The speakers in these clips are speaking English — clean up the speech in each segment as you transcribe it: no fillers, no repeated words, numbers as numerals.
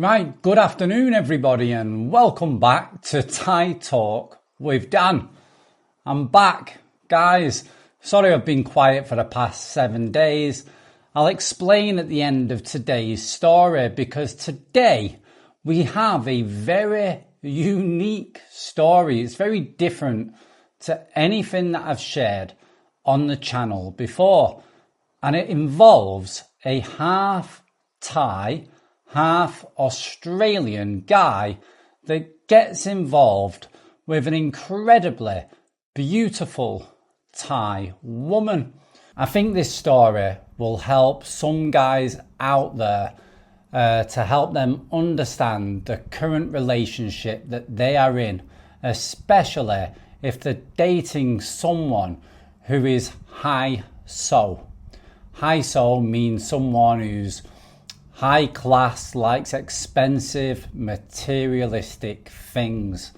Right, good afternoon everybody and welcome back to Thai Talk with Dan. I'm back, guys. Sorry I've been quiet for the past 7 days. I'll explain at the end of today's story because today we have a very unique story. It's very different to anything that I've shared on the channel before, and it involves a half Thai, half Australian guy that gets involved with an incredibly beautiful Thai woman. I think this story will help some guys out there to help them understand the current relationship that they are in, especially if they're dating someone who is high so. High so means someone who's high class, likes expensive, materialistic things.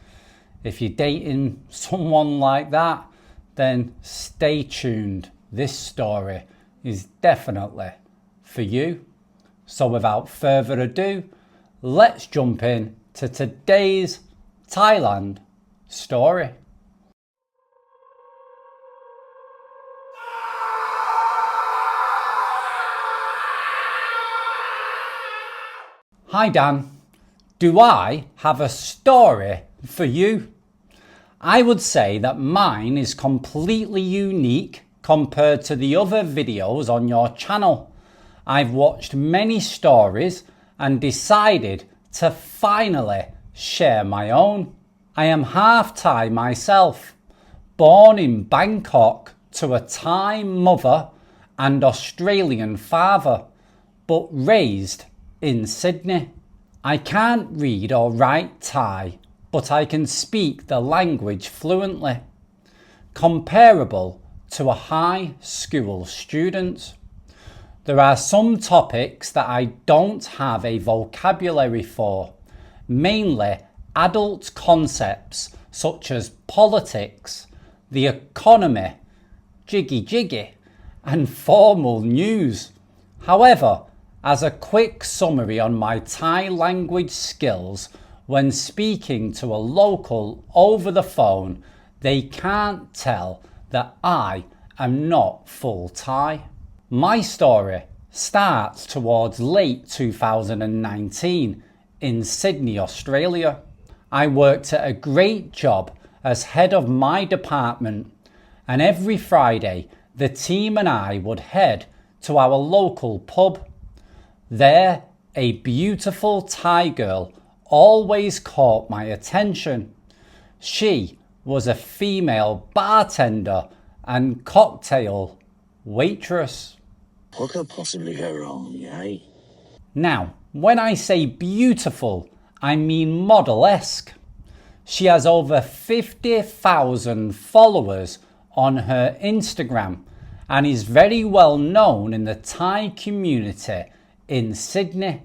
If you're dating someone like that, then stay tuned. This story is definitely for you. So without further ado, let's jump in to today's Thailand story. Hi Dan, do I have a story for you? I would say that mine is completely unique compared to the other videos on your channel. I've watched many stories and decided to finally share my own. I am half Thai myself, born in Bangkok to a Thai mother and Australian father, but raised in Sydney. I can't read or write Thai, but I can speak the language fluently, comparable to a high school student. There are some topics that I don't have a vocabulary for, mainly adult concepts such as politics, the economy, jiggy, and formal news. However, as a quick summary on my Thai language skills, when speaking to a local over the phone, they can't tell that I am not full Thai. My story starts towards late 2019 in Sydney, Australia. I worked at a great job as head of my department, and every Friday the team and I would head to our local pub. There, a beautiful Thai girl always caught my attention. She was a female bartender and cocktail waitress. What could possibly go wrong, eh? Now, when I say beautiful, I mean model-esque. She has over 50,000 followers on her Instagram and is very well known in the Thai community in Sydney,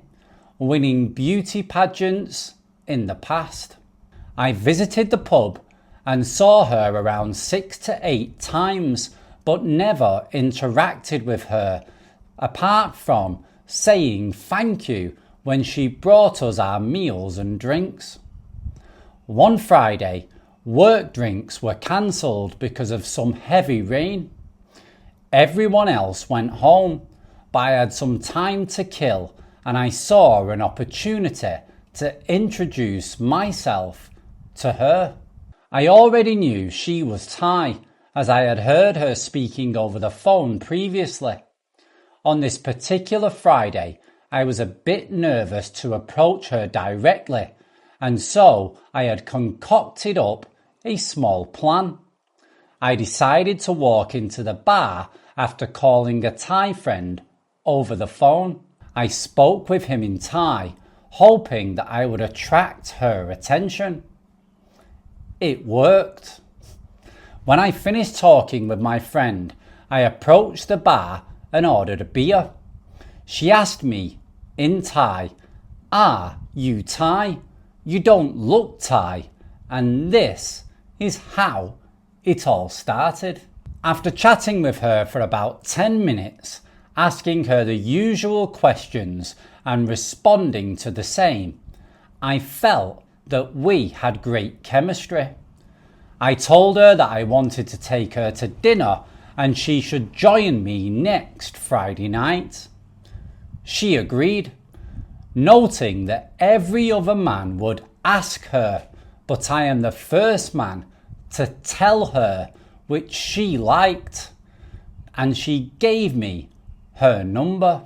winning beauty pageants in the past. I visited the pub and saw her around 6 to 8 times, but never interacted with her, apart from saying thank you when she brought us our meals and drinks. One Friday, work drinks were cancelled because of some heavy rain. Everyone else went home, but I had some time to kill and I saw an opportunity to introduce myself to her. I already knew she was Thai, as I had heard her speaking over the phone previously. On this particular Friday, I was a bit nervous to approach her directly, and so I had concocted up a small plan. I decided to walk into the bar after calling a Thai friend over the phone. I spoke with him in Thai, hoping that I would attract her attention. It worked. When I finished talking with my friend, I approached the bar and ordered a beer. She asked me in Thai, "Are you Thai? You don't look Thai." And this is how it all started. After chatting with her for about 10 minutes, asking her the usual questions and responding to the same. I felt that we had great chemistry. I told her that I wanted to take her to dinner and she should join me next Friday night. She agreed, noting that every other man would ask her, but I am the first man to tell her which she liked, and she gave me her number.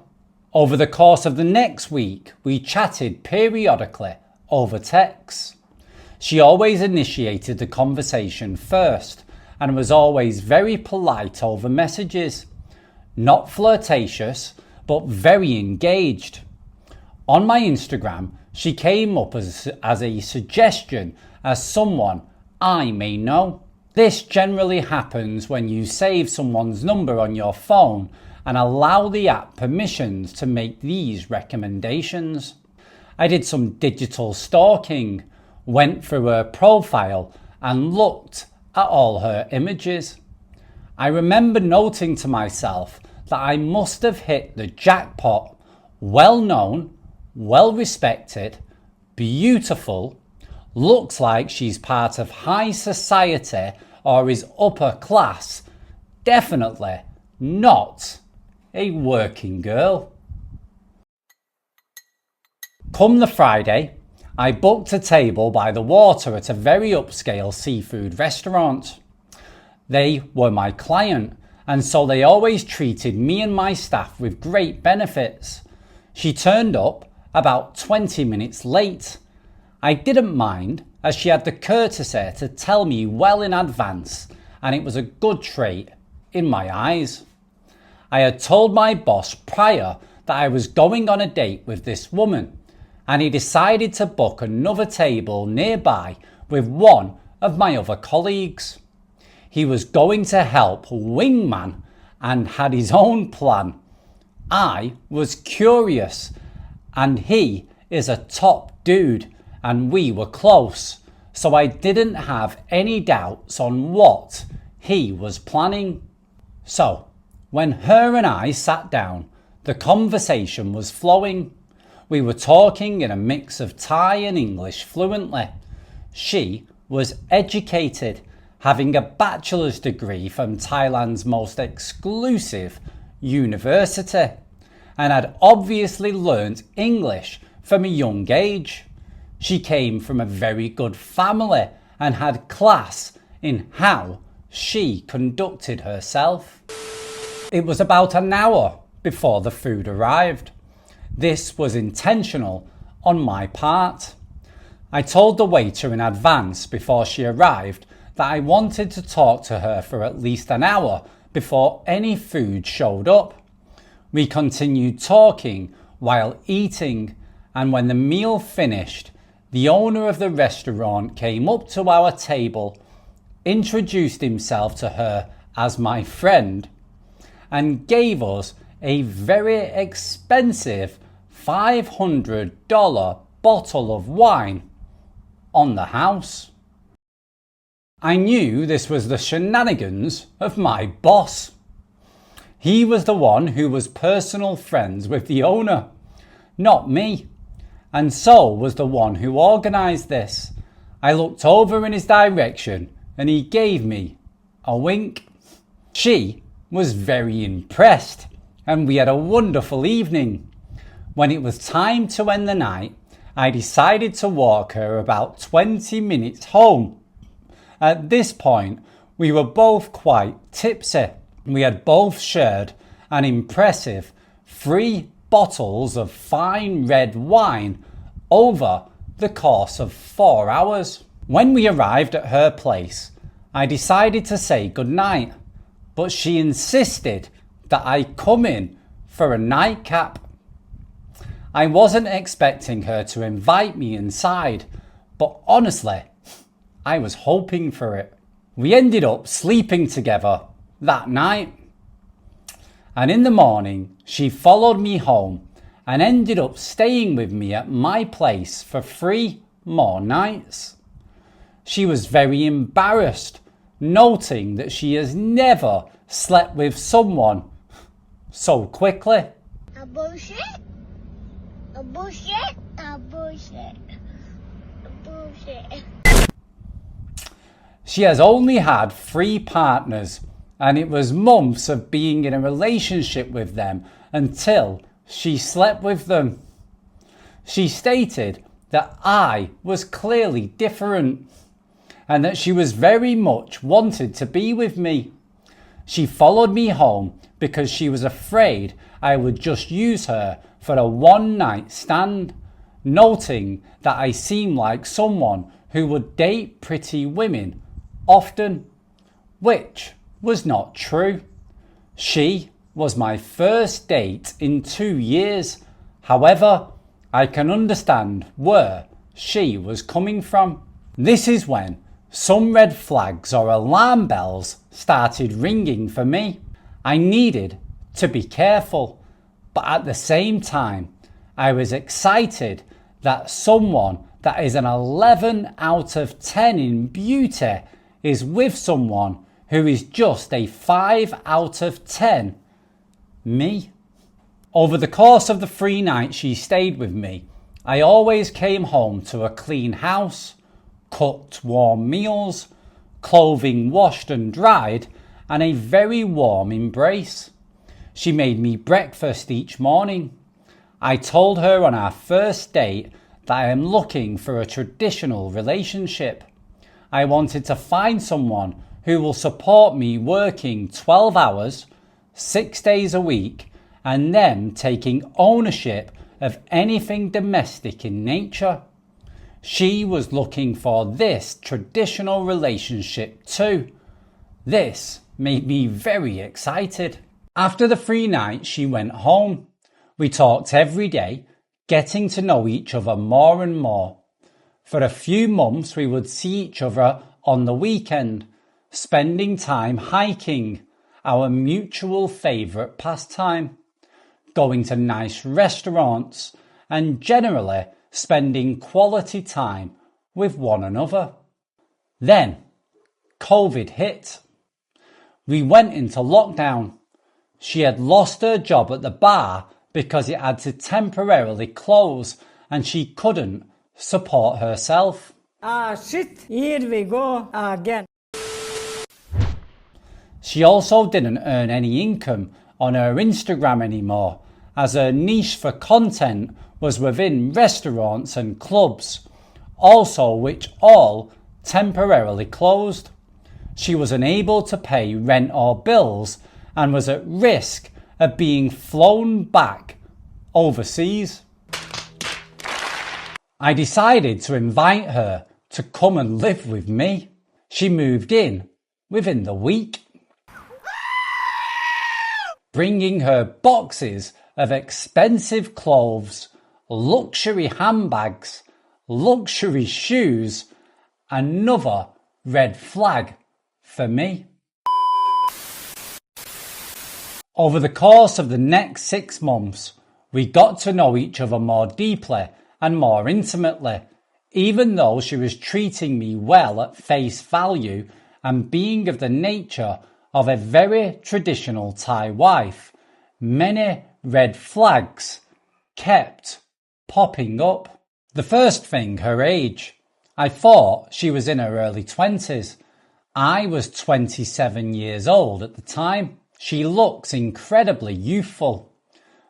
Over the course of the next week, we chatted periodically over text. She always initiated the conversation first and was always very polite over messages. Not flirtatious, but very engaged. On my Instagram, she came up as a suggestion as someone I may know. This generally happens when you save someone's number on your phone and allow the app permissions to make these recommendations. I did some digital stalking, went through her profile and looked at all her images. I remember noting to myself that I must have hit the jackpot. Well known, well respected, beautiful, looks like she's part of high society or is upper class, definitely not a working girl. Come the Friday, I booked a table by the water at a very upscale seafood restaurant. They were my client, and so they always treated me and my staff with great benefits. She turned up about 20 minutes late. I didn't mind, as she had the courtesy to tell me well in advance, and it was a good trait in my eyes. I had told my boss prior that I was going on a date with this woman, and he decided to book another table nearby with one of my other colleagues. He was going to help wingman and had his own plan. I was curious, and he is a top dude and we were close, so I didn't have any doubts on what he was planning. So, when her and I sat down, the conversation was flowing. We were talking in a mix of Thai and English fluently. She was educated, having a bachelor's degree from Thailand's most exclusive university, and had obviously learnt English from a young age. She came from a very good family and had class in how she conducted herself. It was about an hour before the food arrived. This was intentional on my part. I told the waiter in advance before she arrived that I wanted to talk to her for at least an hour before any food showed up. We continued talking while eating, and when the meal finished, the owner of the restaurant came up to our table, introduced himself to her as my friend, and gave us a very expensive $500 bottle of wine on the house. I knew this was the shenanigans of my boss. He was the one who was personal friends with the owner, not me, and so was the one who organised this. I looked over in his direction and he gave me a wink. She was very impressed and we had a wonderful evening. When it was time to end the night, I decided to walk her about 20 minutes home. At this point, we were both quite tipsy. We had both shared an impressive 3 bottles of fine red wine over the course of 4 hours. When we arrived at her place, I decided to say goodnight, but she insisted that I come in for a nightcap. I wasn't expecting her to invite me inside, but honestly, I was hoping for it. We ended up sleeping together that night. And in the morning, she followed me home and ended up staying with me at my place for 3 more nights. She was very embarrassed, noting that she has never slept with someone so quickly. A bullshit. A bullshit. A bullshit. A bullshit. She has only had 3 partners, and it was months of being in a relationship with them until she slept with them. She stated that I was clearly different and that she was very much wanted to be with me. She followed me home because she was afraid I would just use her for a one-night stand, noting that I seemed like someone who would date pretty women often, which was not true. She was my first date in 2 years. However, I can understand where she was coming from. This is when some red flags or alarm bells started ringing for me. I needed to be careful, but at the same time, I was excited that someone that is an 11 out of 10 in beauty is with someone who is just a 5 out of 10, me. Over the course of the 3 nights she stayed with me, I always came home to a clean house, cooked warm meals, clothing washed and dried, and a very warm embrace. She made me breakfast each morning. I told her on our first date that I am looking for a traditional relationship. I wanted to find someone who will support me working 12 hours, 6 days a week, and them taking ownership of anything domestic in nature. She was looking for this traditional relationship too. This made me very excited. After the 3 nights, she went home. We talked every day, getting to know each other more and more. For a few months, we would see each other on the weekend, spending time hiking, our mutual favourite pastime, going to nice restaurants, and generally spending quality time with one another. Then, COVID hit. We went into lockdown. She had lost her job at the bar because it had to temporarily close and she couldn't support herself. Shit, here we go again. She also didn't earn any income on her Instagram anymore, as her niche for content was within restaurants and clubs, also which all temporarily closed. She was unable to pay rent or bills and was at risk of being flown back overseas. I decided to invite her to come and live with me. She moved in within the week, bringing her boxes of expensive clothes, luxury handbags, luxury shoes, another red flag for me. Over the course of the next 6 months, we got to know each other more deeply and more intimately, even though she was treating me well at face value and being of the nature of a very traditional Thai wife. Many red flags kept popping up. The first thing, her age. I thought she was in her early 20s. I was 27 years old at the time. She looks incredibly youthful.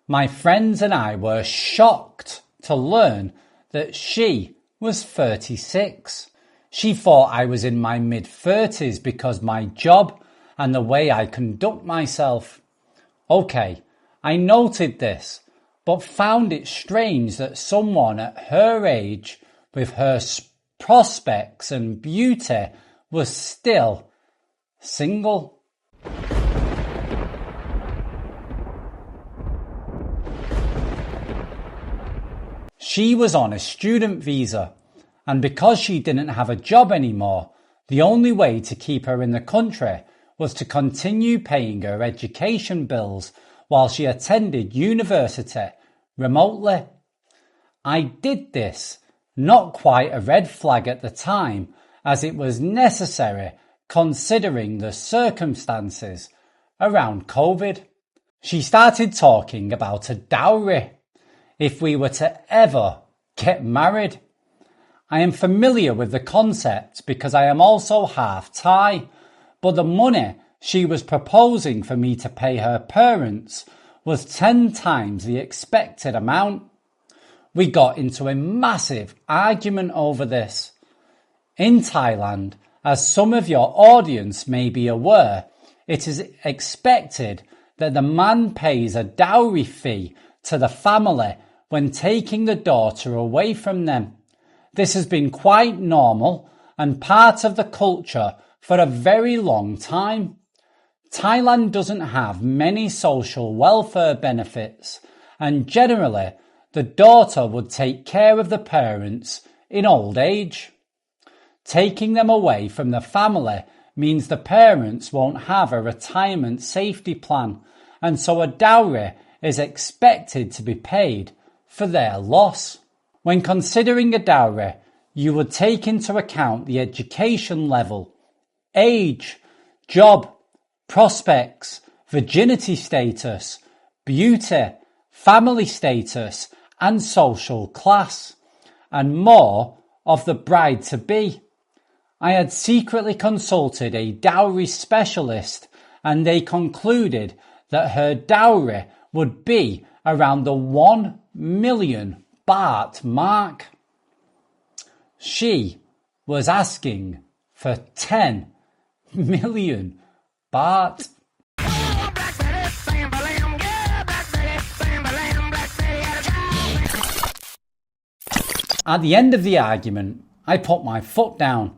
My friends and I were shocked to learn that she was 36. She thought I was in my mid-30s because my job and the way I conduct myself. Okay, I noted this, but found it strange that someone at her age, with her prospects and beauty, was still single. She was on a student visa, and because she didn't have a job anymore, the only way to keep her in the country was to continue paying her education bills while she attended university remotely. I did this, not quite a red flag at the time, as it was necessary considering the circumstances around COVID. She started talking about a dowry if we were to ever get married. I am familiar with the concept because I am also half Thai, but the money she was proposing for me to pay her parents was 10 times the expected amount. We got into a massive argument over this. In Thailand, as some of your audience may be aware, it is expected that the man pays a dowry fee to the family when taking the daughter away from them. This has been quite normal and part of the culture for a very long time. Thailand doesn't have many social welfare benefits, and generally the daughter would take care of the parents in old age. Taking them away from the family means the parents won't have a retirement safety plan, and so a dowry is expected to be paid for their loss. When considering a dowry, you would take into account the education level, age, job, prospects, virginity status, beauty, family status, and social class, and more of the bride-to-be. I had secretly consulted a dowry specialist, and they concluded that her dowry would be around the 1 million baht mark. She was asking for 10 million baht. At the end of the argument, I put my foot down.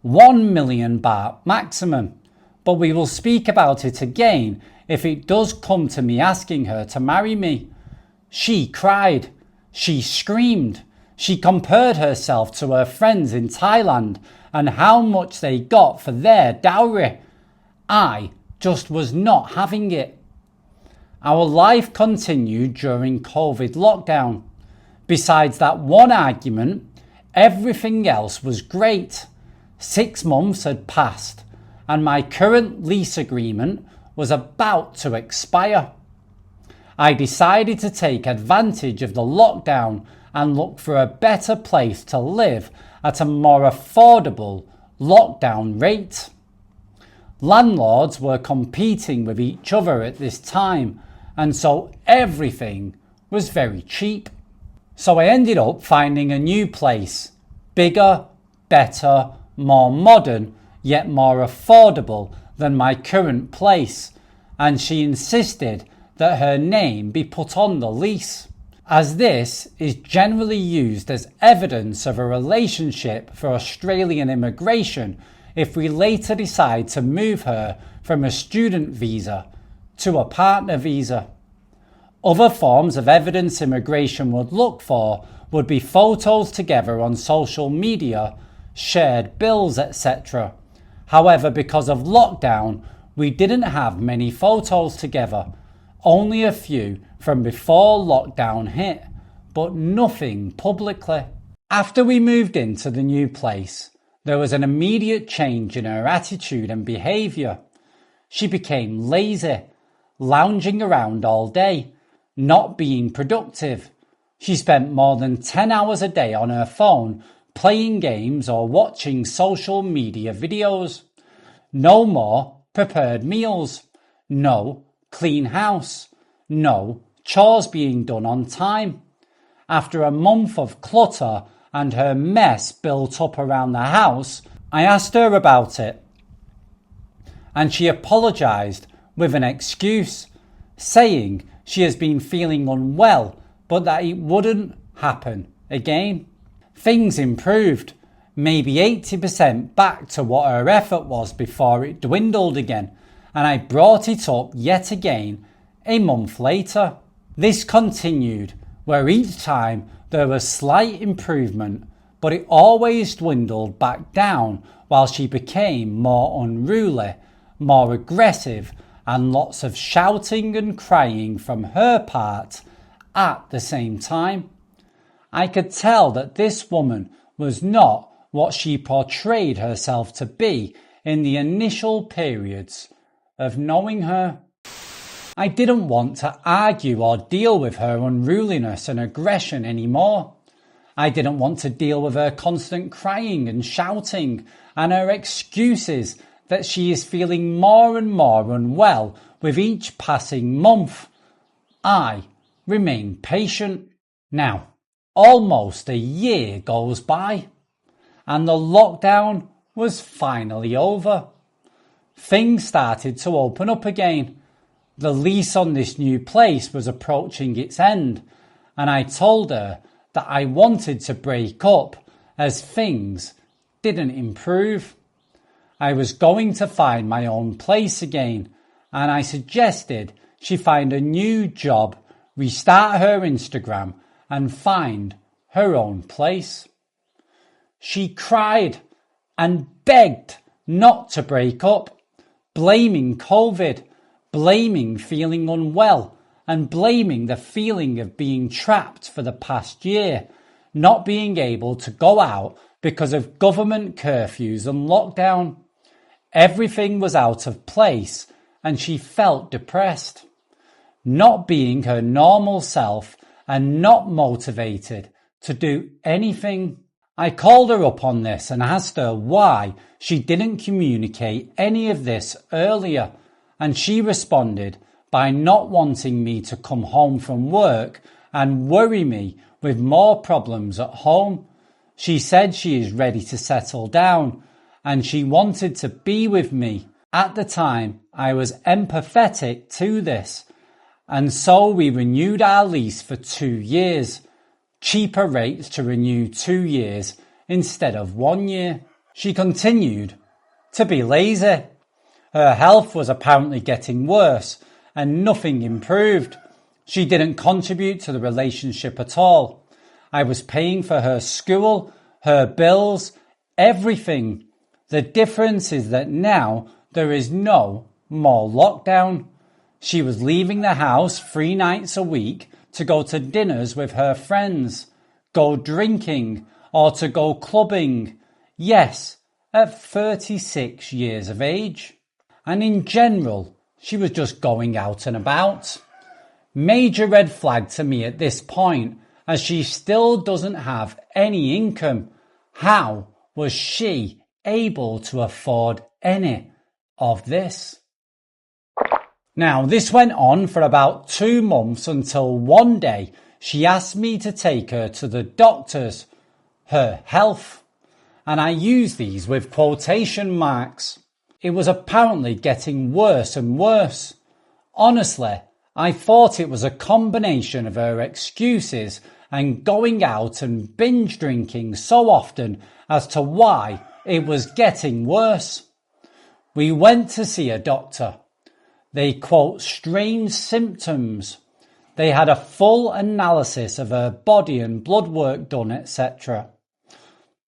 1 million baht maximum. But we will speak about it again if it does come to me asking her to marry me. She cried. She screamed. She compared herself to her friends in Thailand and how much they got for their dowry. I just was not having it. Our life continued during COVID lockdown. Besides that one argument, everything else was great. 6 months had passed and my current lease agreement was about to expire. I decided to take advantage of the lockdown and look for a better place to live at a more affordable lockdown rate. Landlords were competing with each other at this time, and so everything was very cheap. So I ended up finding a new place, bigger, better, more modern, yet more affordable than my current place, and she insisted that her name be put on the lease, as this is generally used as evidence of a relationship for Australian immigration if we later decide to move her from a student visa to a partner visa. Other forms of evidence immigration would look for would be photos together on social media, shared bills, etc. However, because of lockdown, we didn't have many photos together, only a few from before lockdown hit, but nothing publicly. After we moved into the new place, there was an immediate change in her attitude and behaviour. She became lazy, lounging around all day, not being productive. She spent more than 10 hours a day on her phone, playing games or watching social media videos. No more prepared meals. No clean house. No chores being done on time. After a month of clutter and her mess built up around the house, I asked her about it, and she apologised with an excuse, saying she has been feeling unwell but that it wouldn't happen again. Things improved, maybe 80% back to what her effort was before it dwindled again, and I brought it up yet again a month later. This continued, where each time there was slight improvement, but it always dwindled back down while she became more unruly, more aggressive, and lots of shouting and crying from her part at the same time. I could tell that this woman was not what she portrayed herself to be in the initial periods of knowing her. I didn't want to argue or deal with her unruliness and aggression anymore. I didn't want to deal with her constant crying and shouting and her excuses that she is feeling more and more unwell with each passing month. I remain patient. Now, almost a year goes by and the lockdown was finally over. Things started to open up again. The lease on this new place was approaching its end, and I told her that I wanted to break up as things didn't improve. I was going to find my own place again, and I suggested she find a new job, restart her Instagram, and find her own place. She cried and begged not to break up, blaming COVID, blaming feeling unwell, and blaming the feeling of being trapped for the past year, not being able to go out because of government curfews and lockdown. Everything was out of place and she felt depressed, not being her normal self and not motivated to do anything. I called her up on this and asked her why she didn't communicate any of this earlier, and she responded by not wanting me to come home from work and worry me with more problems at home. She said she is ready to settle down and she wanted to be with me. At the time, I was empathetic to this, and so we renewed our lease for 2 years. Cheaper rates to renew 2 years instead of 1 year. She continued to be lazy. Her health was apparently getting worse and nothing improved. She didn't contribute to the relationship at all. I was paying for her school, her bills, everything. The difference is that now there is no more lockdown. She was leaving the house 3 nights a week to go to dinners with her friends, go drinking, or to go clubbing. Yes, at 36 years of age. And in general, she was just going out and about. Major red flag to me at this point, as she still doesn't have any income. How was she able to afford any of this? Now, this went on for about 2 months until one day she asked me to take her to the doctors, her health. And I use these with quotation marks. It was apparently getting worse and worse. Honestly, I thought it was a combination of her excuses and going out and binge drinking so often as to why it was getting worse. We went to see a doctor. They quote strange symptoms. They had a full analysis of her body and blood work done, etc.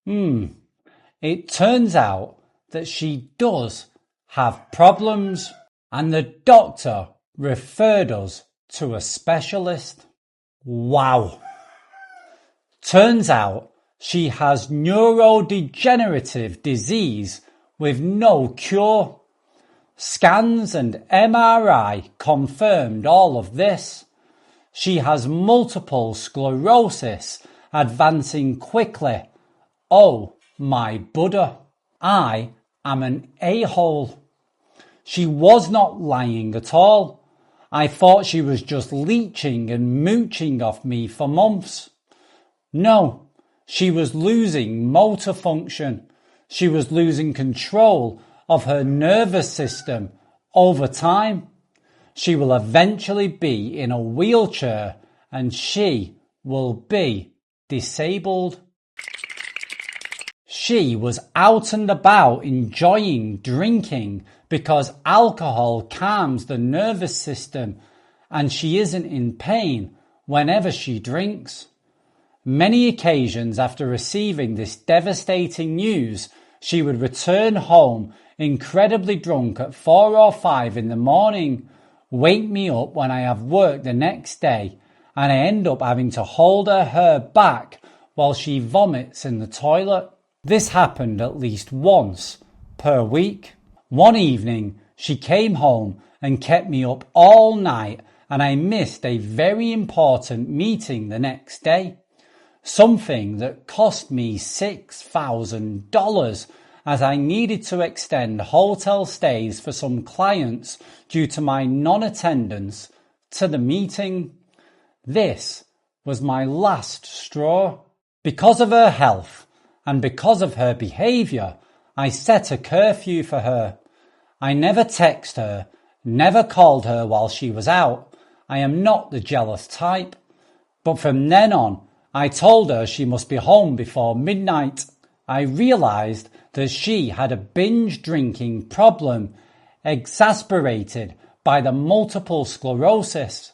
It turns out that she does have problems, and the doctor referred us to a specialist. Wow. Turns out she has neurodegenerative disease with no cure. Scans and MRI confirmed all of this. She has multiple sclerosis advancing quickly. Oh my Buddha, I am an a-hole. She was not lying at all. I thought she was just leeching and mooching off me for months. No, she was losing motor function. She was losing control of her nervous system over time. She will eventually be in a wheelchair and she will be disabled. She was out and about enjoying drinking because alcohol calms the nervous system and she isn't in pain whenever she drinks. Many occasions after receiving this devastating news, she would return home incredibly drunk at 4 or 5 in the morning, wake me up when I have work the next day, and I end up having to hold her hair back while she vomits in the toilet. This happened at least once per week. One evening, she came home and kept me up all night, and I missed a very important meeting the next day. Something that cost me $6,000 as I needed to extend hotel stays for some clients due to my non-attendance to the meeting. This was my last straw. Because of her health and because of her behaviour, I set a curfew for her. I never text her, never called her while she was out. I am not the jealous type. But from then on, I told her she must be home before midnight. I realised that she had a binge drinking problem, exasperated by the multiple sclerosis.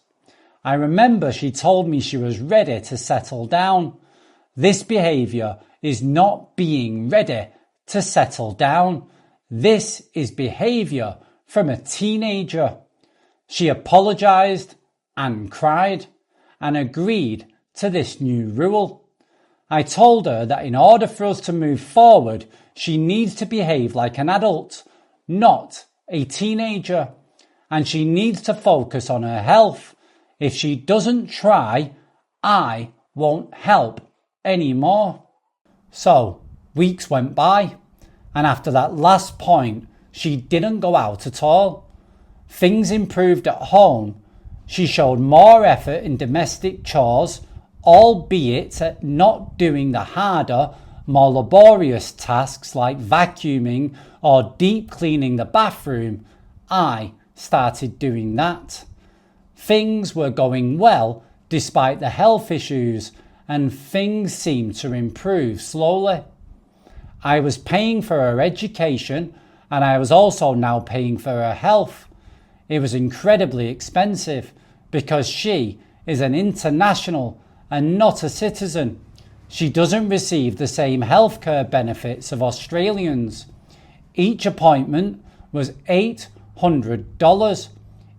I remember she told me she was ready to settle down. This behaviour is not being ready to settle down. This is behaviour from a teenager. She apologised and cried and agreed to this new rule. I told her that in order for us to move forward, she needs to behave like an adult, not a teenager, and she needs to focus on her health. If she doesn't try, I won't help anymore. So, weeks went by, and after that last point, she didn't go out at all. Things improved at home. She showed more effort in domestic chores, albeit at not doing the harder, more laborious tasks like vacuuming or deep cleaning the bathroom. I started doing that. Things were going well despite the health issues, and things seemed to improve slowly. I was paying for her education, and I was also now paying for her health. It was incredibly expensive because she is an international and not a citizen. She doesn't receive the same healthcare benefits of Australians. Each appointment was $800.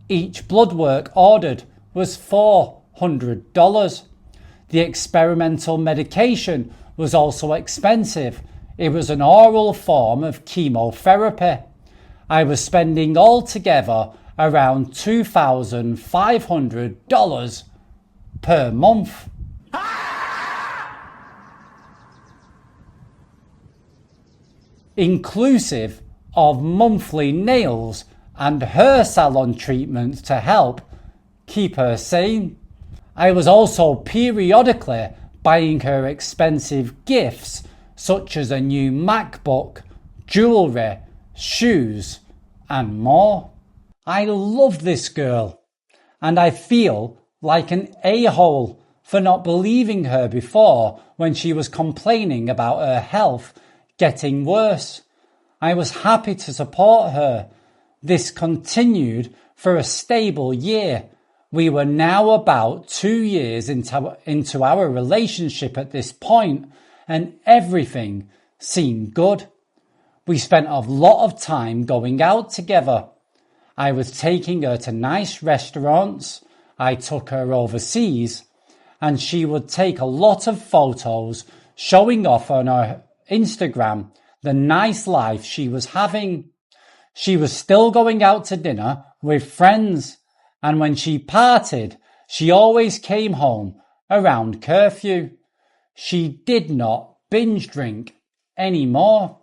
Each blood work ordered was $400. The experimental medication was also expensive. It was an oral form of chemotherapy. I was spending altogether around $2,500 per month. Inclusive of monthly nails and hair salon treatments to help keep her sane. I was also periodically buying her expensive gifts such as a new MacBook, jewellery, shoes and more. I love this girl and I feel like an a-hole for not believing her before when she was complaining about her health getting worse. I was happy to support her. This continued for a stable year. We were now about 2 years into our relationship at this point, and everything seemed good. We spent a lot of time going out together. I was taking her to nice restaurants. I took her overseas, and she would take a lot of photos showing off on her Instagram the nice life she was having. She was still going out to dinner with friends, and when she partied, she always came home around curfew. She did not binge drink anymore.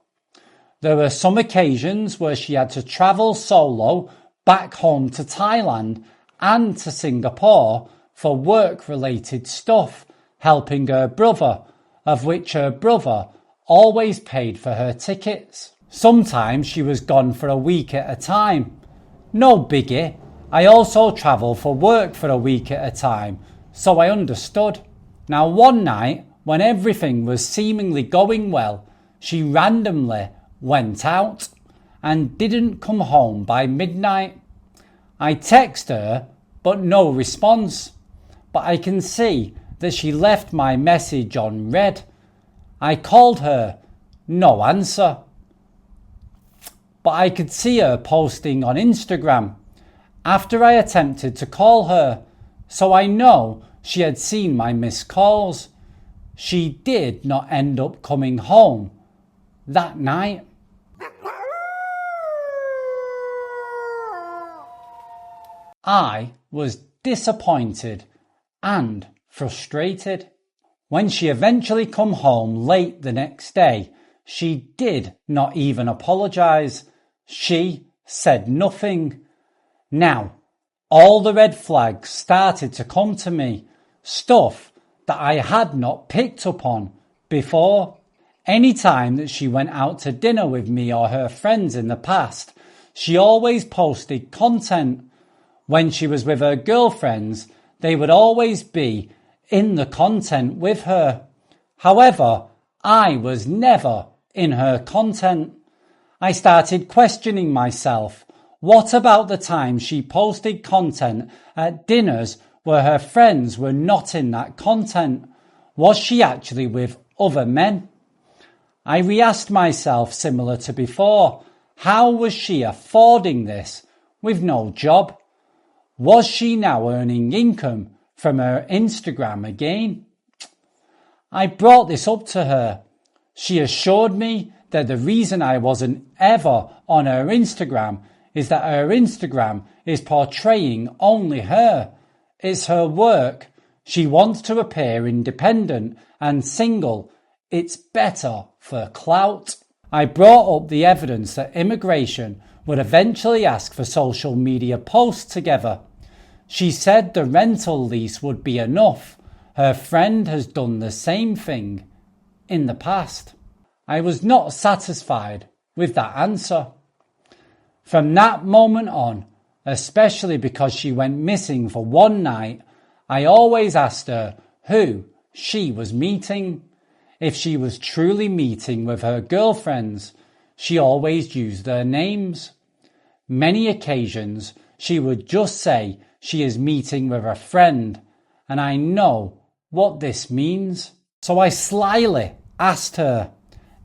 There were some occasions where she had to travel solo back home to Thailand and to Singapore for work-related stuff, helping her brother, of which her brother always paid for her tickets. Sometimes she was gone for a week at a time. No biggie. I also travel for work for a week at a time, so I understood. Now one night, when everything was seemingly going well, she randomly went out and didn't come home by midnight. I text her, but no response. But I can see that she left my message on read. I called her, no answer. But I could see her posting on Instagram after I attempted to call her, so I know she had seen my missed calls. She did not end up coming home that night. I was disappointed and frustrated. When she eventually come home late the next day, she did not even apologise. She said nothing. Now, all the red flags started to come to me, stuff that I had not picked up on before. Any time that she went out to dinner with me or her friends in the past, she always posted content. When she was with her girlfriends, they would always be in the content with her. However, I was never in her content. I started questioning myself. What about the time she posted content at dinners where her friends were not in that content? Was she actually with other men? I re-asked myself similar to before. How was she affording this with no job? Was she now earning income from her Instagram again? I brought this up to her. She assured me that the reason I wasn't ever on her Instagram is that her Instagram is portraying only her. It's her work. She wants to appear independent and single. It's better for clout. I brought up the evidence that immigration would eventually ask for social media posts together. She said the rental lease would be enough. Her friend has done the same thing in the past. I was not satisfied with that answer. From that moment on, especially because she went missing for one night, I always asked her who she was meeting. If she was truly meeting with her girlfriends, she always used their names. Many occasions, she would just say she is meeting with a friend, and I know what this means. So I slyly asked her,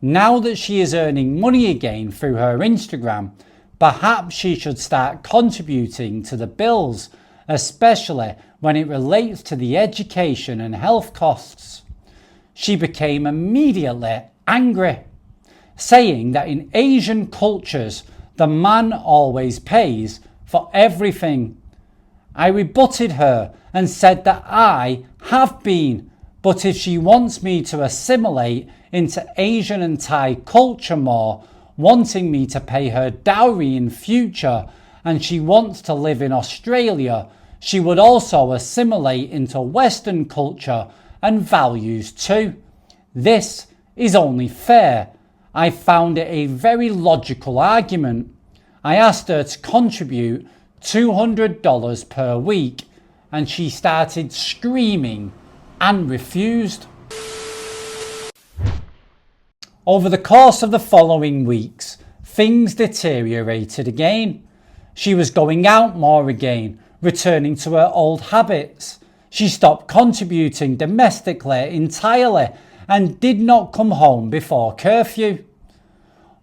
now that she is earning money again through her Instagram, perhaps she should start contributing to the bills, especially when it relates to the education and health costs. She became immediately angry, saying that in Asian cultures, the man always pays for everything. I rebutted her and said that I have been, but if she wants me to assimilate into Asian and Thai culture more, wanting me to pay her dowry in future, and she wants to live in Australia, she would also assimilate into Western culture and values too. This is only fair. I found it a very logical argument. I asked her to contribute $200 per week, and she started screaming and refused. Over the course of the following weeks, things deteriorated again. She was going out more again, returning to her old habits. She stopped contributing domestically entirely and did not come home before curfew.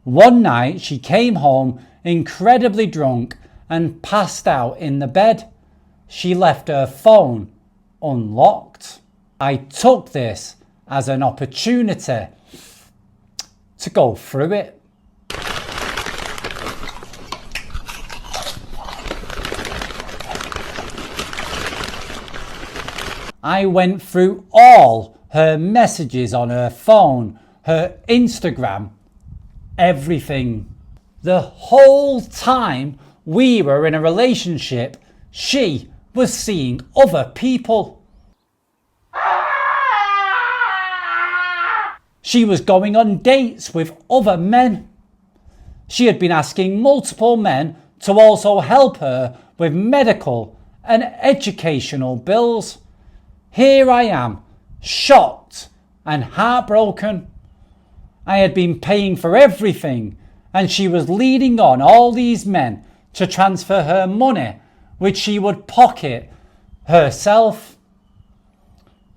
One night she came home incredibly drunk and passed out in the bed. She left her phone unlocked. I took this as an opportunity to go through it. I went through all her messages on her phone, her Instagram, everything. The whole time we were in a relationship, she was seeing other people. She was going on dates with other men. She had been asking multiple men to also help her with medical and educational bills. Here I am, shocked and heartbroken. I had been paying for everything, and she was leading on all these men to transfer her money, which she would pocket herself.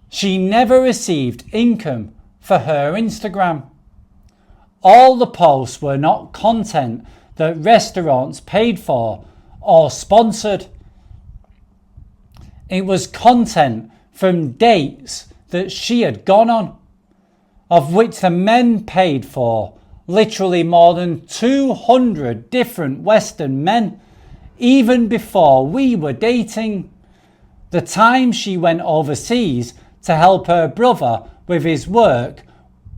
She never received income for her Instagram. All the posts were not content that restaurants paid for or sponsored. It was content from dates that she had gone on, of which the men paid for, literally more than 200 different Western men. even before we were dating. The time she went overseas to help her brother with his work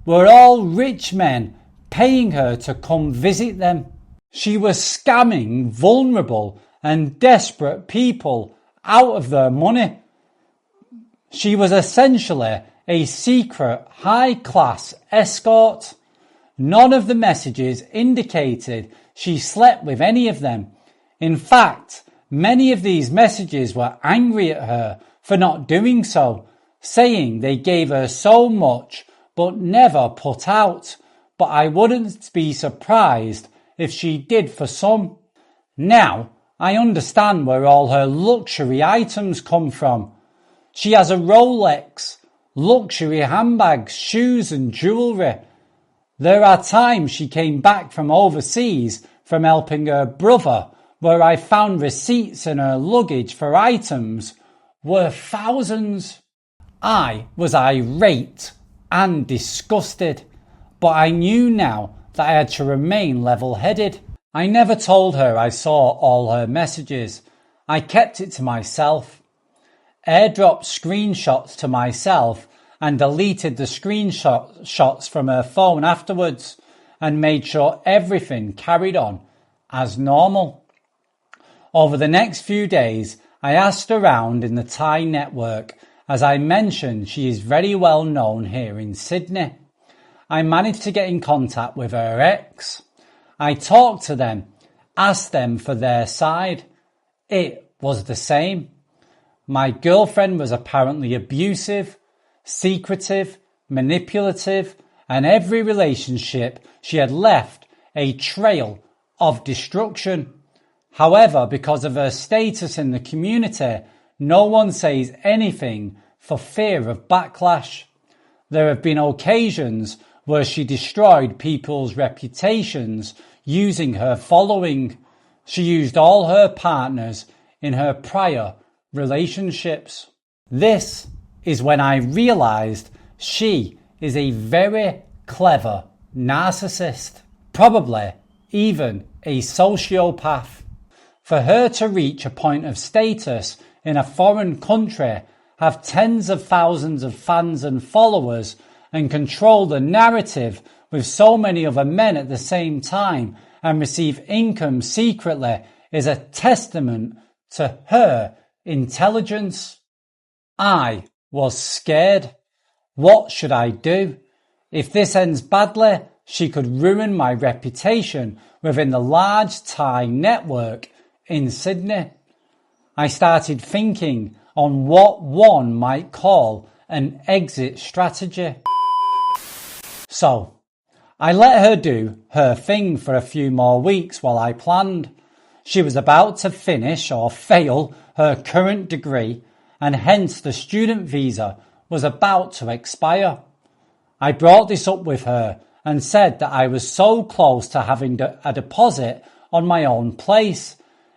were all rich men paying her to come visit them. She was scamming vulnerable and desperate people out of their money. She was essentially a secret high-class escort. None of the messages indicated she slept with any of them. In fact, many of these messages were angry at her for not doing so, saying they gave her so much but never put out. But I wouldn't be surprised if she did for some. Now, I understand where all her luxury items come from. She has a Rolex, luxury handbags, shoes and jewellery. There are times she came back from overseas from helping her brother where I found receipts in her luggage for items worth thousands. I was irate and disgusted, but I knew now that I had to remain level-headed. I never told her I saw all her messages. I kept it to myself. Airdropped screenshots to myself and deleted the screenshots from her phone afterwards and made sure everything carried on as normal. Over the next few days, I asked around in the Thai network. As I mentioned, she is very well known here in Sydney. I managed to get in contact with her ex. I talked to them, asked them for their side. It was the same. My girlfriend was apparently abusive, secretive, manipulative, and every relationship she had left a trail of destruction. However, because of her status in the community, no one says anything for fear of backlash. There have been occasions where she destroyed people's reputations using her following. She used all her partners in her prior relationships. This is when I realised she is a very clever narcissist, probably even a sociopath. For her to reach a point of status in a foreign country, have tens of thousands of fans and followers, and control the narrative with so many other men at the same time and receive income secretly is a testament to her intelligence. I was scared. What should I do? If this ends badly, she could ruin my reputation within the large Thai network in Sydney. I started thinking on what one might call an exit strategy. So, I let her do her thing for a few more weeks while I planned. She was about to finish or fail her current degree, and hence the student visa was about to expire. I brought this up with her and said that I was so close to having a deposit on my own place.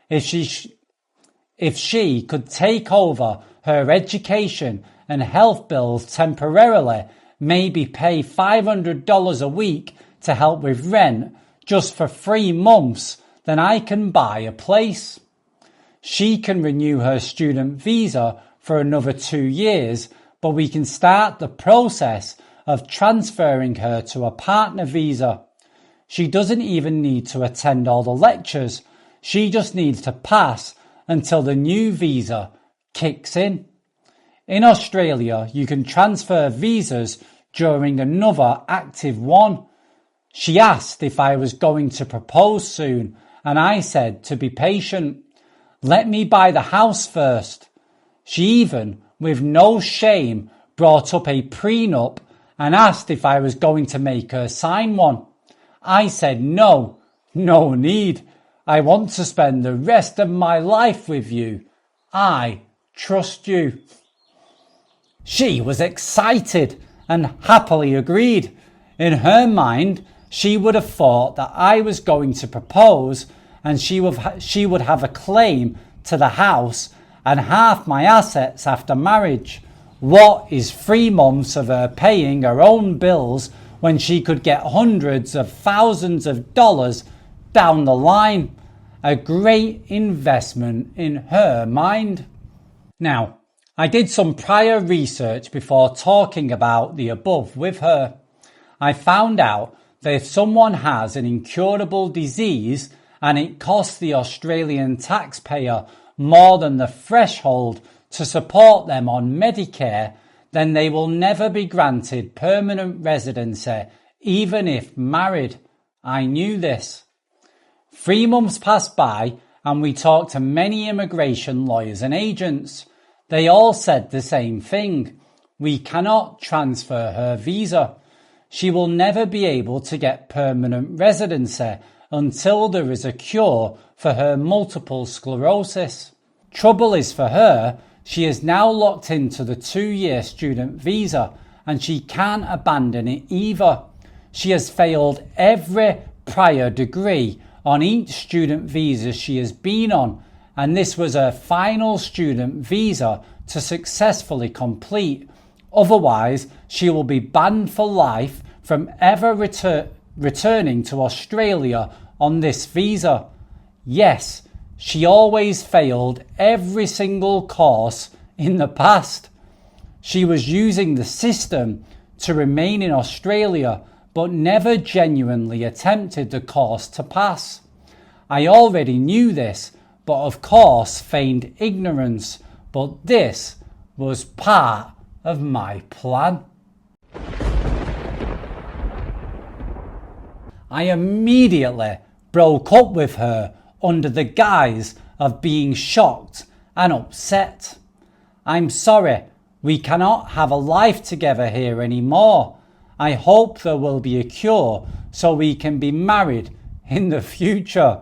If she could take over her education and health bills temporarily, maybe pay $500 a week to help with rent just for 3 months, then I can buy a place. She can renew her student visa for another 2 years, but we can start the process of transferring her to a partner visa. She doesn't even need to attend all the lectures. She just needs to pass until the new visa kicks in. In Australia, you can transfer visas during another active one. She asked if I was going to propose soon, and I said to be patient. Let me buy the house first. She even, with no shame, brought up a prenup and asked if I was going to make her sign one. I said no need. I want to spend the rest of my life with you. I trust you. She was excited and happily agreed. In her mind, she would have thought that I was going to propose and she would have a claim to the house and half my assets after marriage. What is 3 months of her paying her own bills when she could get hundreds of thousands of dollars down the line? a great investment in her mind. Now, I did some prior research before talking about the above with her. I found out that if someone has an incurable disease and it costs the Australian taxpayer more than the threshold to support them on Medicare, then they will never be granted permanent residency, even if married. I knew this. 3 months passed by and we talked to many immigration lawyers and agents. They all said the same thing. We cannot transfer her visa. She will never be able to get permanent residency until there is a cure for her multiple sclerosis. Trouble is for her, she is now locked into the 2-year student visa and she can't abandon it either. She has failed every prior degree on each student visa she has been on, and this was her final student visa to successfully complete. Otherwise, she will be banned for life from ever returning to Australia on this visa. Yes, she always failed every single course in the past. She was using the system to remain in Australia, but never genuinely attempted the course to pass. I already knew this, but of course feigned ignorance, but this was part of my plan. I immediately broke up with her under the guise of being shocked and upset. I'm sorry, we cannot have a life together here anymore. I hope there will be a cure so we can be married in the future.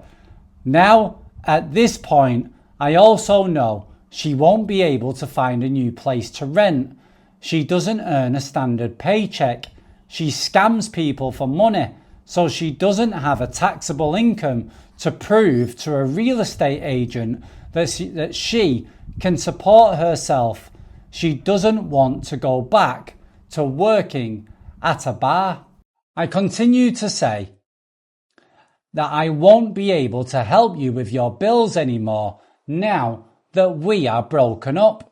Now, at this point, I also know she won't be able to find a new place to rent. She doesn't earn a standard paycheck. She scams people for money, so she doesn't have a taxable income to prove to a real estate agent that she can support herself. She doesn't want to go back to working at a bar. I continue to say that I won't be able to help you with your bills anymore now that we are broken up.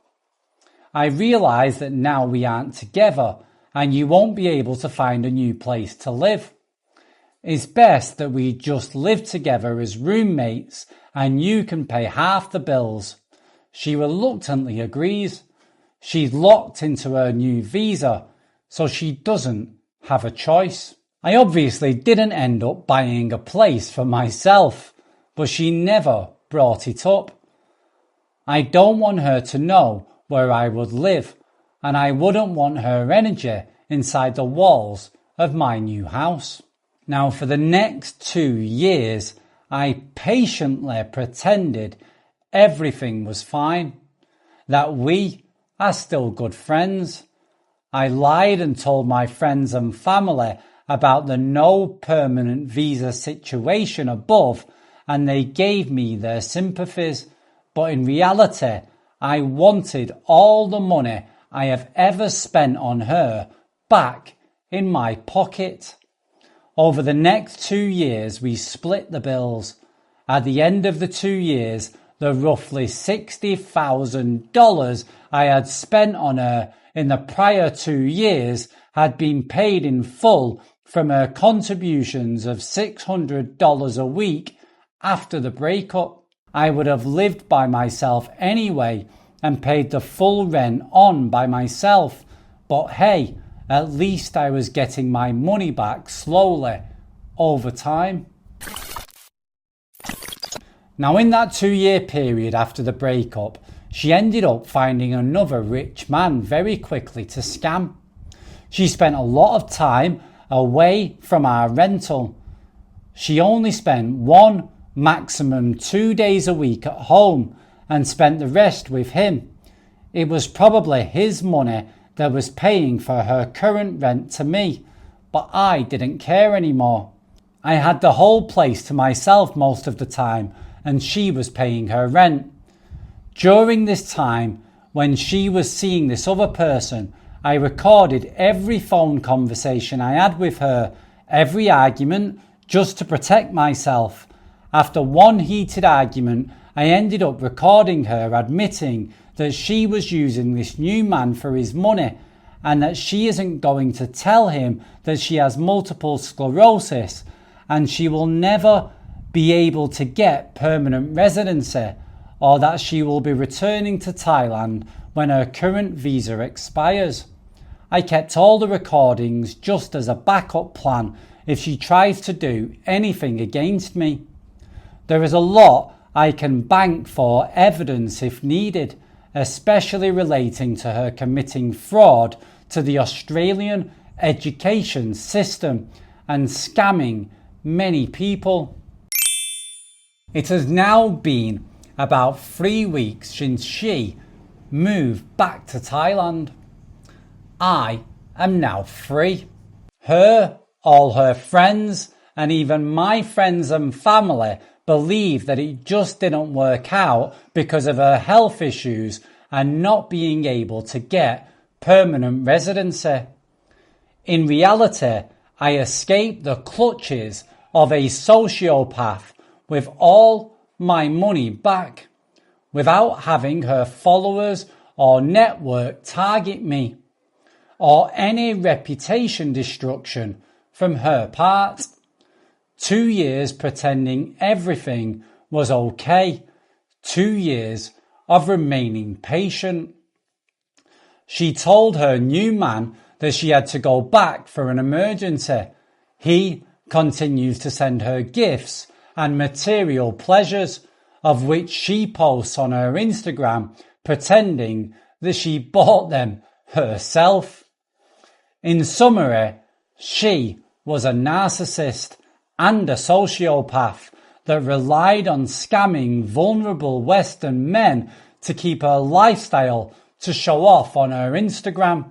I realise that now we aren't together and you won't be able to find a new place to live. It's best that we just live together as roommates and you can pay half the bills. She reluctantly agrees. She's locked into her new visa, so she doesn't have a choice. I obviously didn't end up buying a place for myself, but she never brought it up. I don't want her to know where I would live, and I wouldn't want her energy inside the walls of my new house. Now, for the next 2 years, I patiently pretended everything was fine, that we are still good friends. I lied and told my friends and family about the no permanent visa situation above, and they gave me their sympathies. But in reality, I wanted all the money I have ever spent on her back in my pocket. Over the next 2 years, we split the bills. At the end of the 2 years, the roughly $60,000 I had spent on her in the prior 2 years had been paid in full from her contributions of $600 a week after the breakup. I would have lived by myself anyway and paid the full rent on by myself, but hey, at least I was getting my money back slowly over time. Now, in that 2-year period after the breakup, she ended up finding another rich man very quickly to scam. She spent a lot of time away from our rental. She only spent 1, maximum 2 days a week at home and spent the rest with him. It was probably his money that was paying for her current rent to me, but I didn't care anymore. I had the whole place to myself most of the time, and she was paying her rent. During this time, when she was seeing this other person, I recorded every phone conversation I had with her, every argument, just to protect myself. After one heated argument, I ended up recording her admitting that she was using this new man for his money and that she isn't going to tell him that she has multiple sclerosis and she will never be able to get permanent residency, or that she will be returning to Thailand when her current visa expires. I kept all the recordings just as a backup plan if she tries to do anything against me. There is a lot I can bank for evidence if needed, especially relating to her committing fraud to the Australian education system and scamming many people. It has now been about 3 weeks since she moved back to Thailand. I am now free. Her, all her friends, and even my friends and family believe that it just didn't work out because of her health issues and not being able to get permanent residency. In reality, I escaped the clutches of a sociopath with all my money back, without having her followers or network target me, or any reputation destruction from her part. 2 years pretending everything was okay. 2 years of remaining patient. She told her new man that she had to go back for an emergency. He continues to send her gifts and material pleasures, of which she posts on her Instagram pretending that she bought them herself. In summary, she was a narcissist and a sociopath that relied on scamming vulnerable Western men to keep her lifestyle to show off on her Instagram.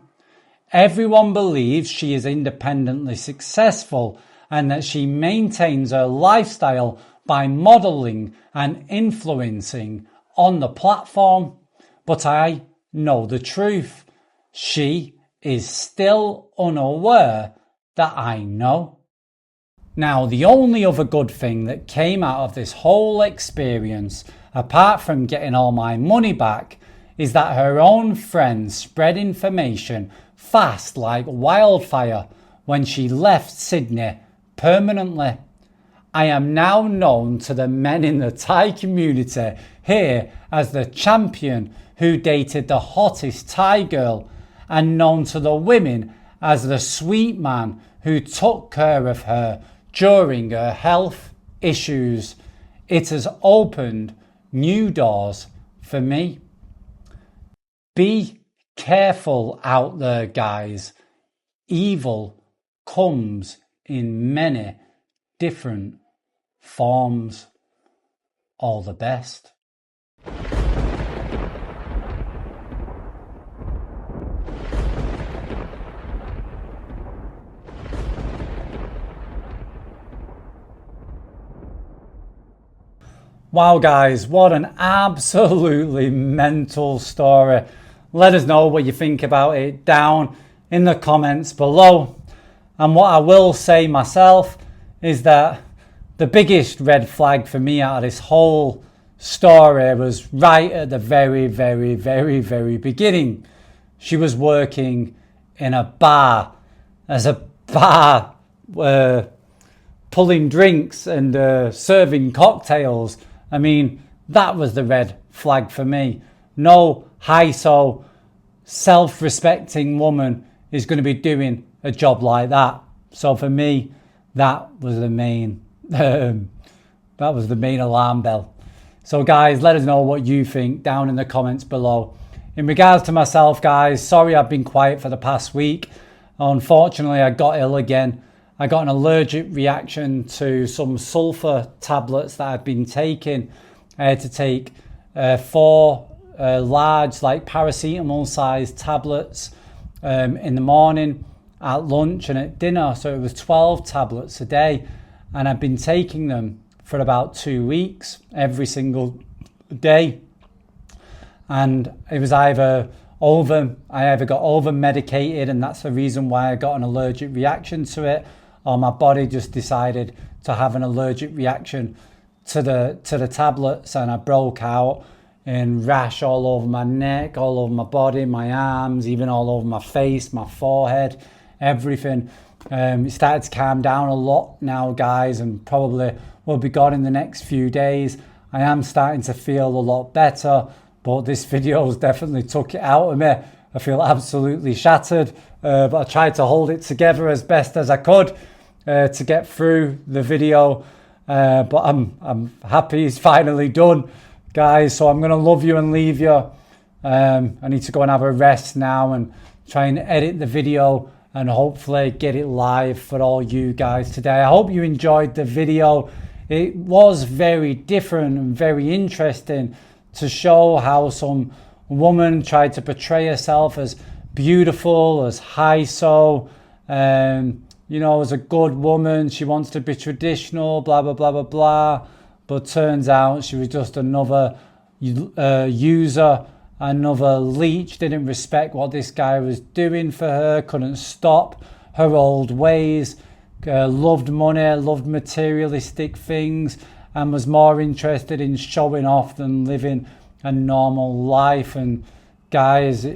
Everyone believes she is independently successful and that she maintains her lifestyle by modelling and influencing on the platform. But I know the truth. She is still unaware that I know. Now, the only other good thing that came out of this whole experience, apart from getting all my money back, is that her own friends spread information fast like wildfire when she left Sydney permanently. I am now known to the men in the Thai community here as the champion who dated the hottest Thai girl, and known to the women as the sweet man who took care of her during her health issues. It has opened new doors for me. Be careful out there, guys. Evil comes in many different forms. All the best. Wow, guys, what an absolutely mental story. Let us know what you think about it down in the comments below. And what I will say myself is that the biggest red flag for me out of this whole story was right at the very beginning. She was working in a bar as a bar pulling drinks and serving cocktails. I mean, that was the red flag for me. No high-so, self-respecting woman is going to be doing a job like that. So for me, that was the main alarm bell. So guys, let us know what you think down in the comments below. In regards to myself, guys, sorry I've been quiet for the past week. Unfortunately, I got ill again. I got an allergic reaction to some sulfur tablets that I've been taking. I had to take 4 large, like paracetamol sized tablets in the morning, at lunch and at dinner. So it was 12 tablets a day. And I've been taking them for about 2 weeks, every single day. And it was I either got over medicated, and that's the reason why I got an allergic reaction to it, or my body just decided to have an allergic reaction to the tablets, and I broke out in rash all over my neck, all over my body, my arms, even all over my face, my forehead, everything. It started to calm down a lot now, guys, and probably will be gone in the next few days. I am starting to feel a lot better, but this video has definitely took it out of me. I feel absolutely shattered, but I tried to hold it together as best as I could to get through the video. But I'm happy it's finally done, guys. So I'm gonna love you and leave you. I need to go and have a rest now and try and edit the video and hopefully get it live for all you guys today. I hope you enjoyed the video. It was very different and very interesting to show how some woman tried to portray herself as beautiful, as high-so, you know, as a good woman. She wants to be traditional, blah, blah, blah, blah, blah. But turns out she was just another user, another leech, didn't respect what this guy was doing for her, couldn't stop her old ways, loved money, loved materialistic things, and was more interested in showing off than living a normal life. And guys,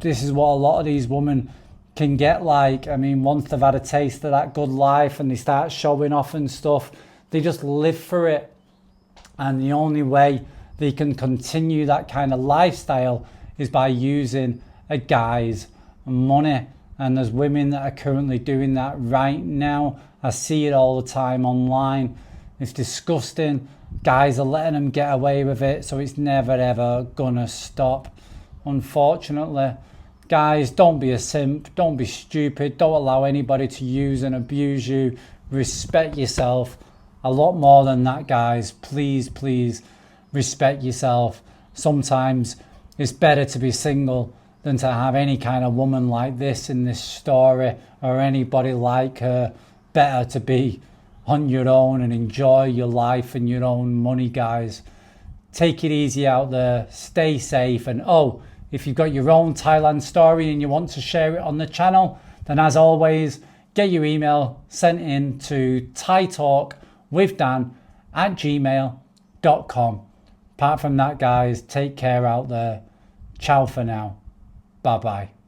this is what a lot of these women can get like. I mean, once they've had a taste of that good life and they start showing off and stuff, they just live for it. And the only way they can continue that kind of lifestyle is by using a guy's money. And there's women that are currently doing that right now. I see it all the time online. It's disgusting. Guys are letting them get away with it, so it's never ever gonna stop, unfortunately. Guys, don't be a simp, don't be stupid, don't allow anybody to use and abuse you. Respect yourself a lot more than that, guys. Please, please respect yourself. Sometimes it's better to be single than to have any kind of woman like this in this story, or anybody like her. Better to be on your own and enjoy your life and your own money, guys. Take it easy out there, stay safe, and oh, if you've got your own Thailand story and you want to share it on the channel, then as always, get your email sent in to thaitalkwithdan@gmail.com. Apart from that, guys, take care out there. Ciao for now. Bye bye.